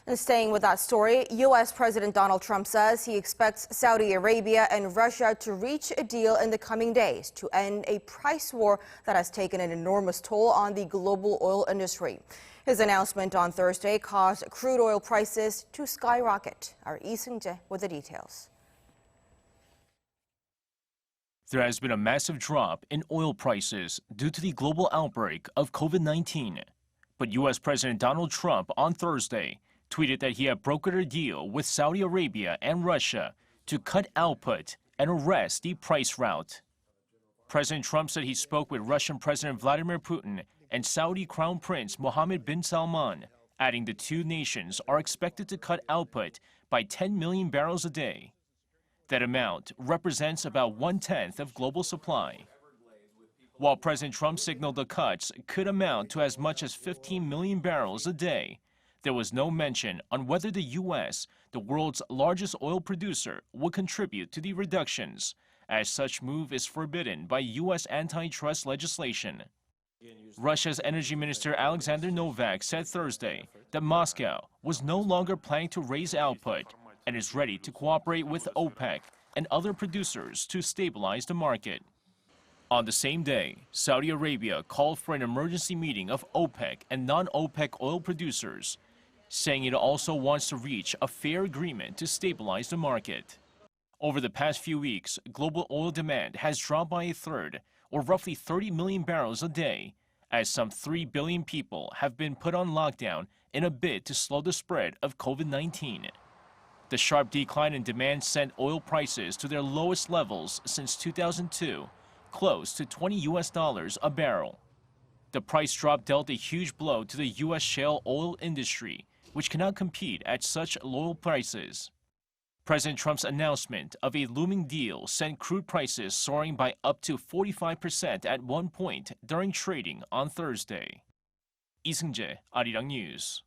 And staying with that story, U.S. President Donald Trump says he expects Saudi Arabia and Russia to reach a deal in the coming days to end a price war that has taken an enormous toll on the global oil industry. His announcement on Thursday caused crude oil prices to skyrocket. Our Seung-jae with the details. There has been a massive drop in oil prices due to the global outbreak of COVID-19. But U.S. President Donald Trump on Thursday tweeted that he had brokered a deal with Saudi Arabia and Russia to cut output and arrest the price rout. President Trump said he spoke with Russian President Vladimir Putin and Saudi Crown Prince Mohammed bin Salman, adding the two nations are expected to cut output by 10 million barrels a day. That amount represents about 1/10 of global supply. While President Trump signaled the cuts could amount to as much as 15 million barrels a day, there was no mention on whether the U.S., the world's largest oil producer, would contribute to the reductions, as such move is forbidden by U.S. antitrust legislation. Russia's Energy Minister Alexander Novak said Thursday that Moscow was no longer planning to raise output and is ready to cooperate with OPEC and other producers to stabilize the market. On the same day, Saudi Arabia called for an emergency meeting of OPEC and non-OPEC oil producers, saying it also wants to reach a fair agreement to stabilize the market. Over the past few weeks, global oil demand has dropped by a third, or roughly 30 million barrels a day, as some 3 billion people have been put on lockdown in a bid to slow the spread of COVID-19. The sharp decline in demand sent oil prices to their lowest levels since 2002, close to $20 a barrel. The price drop dealt a huge blow to the U.S. shale oil industry, which cannot compete at such low prices. President Trump's announcement of a looming deal sent crude prices soaring by up to 45% at one point during trading on Thursday. Seung-jae, Arirang News.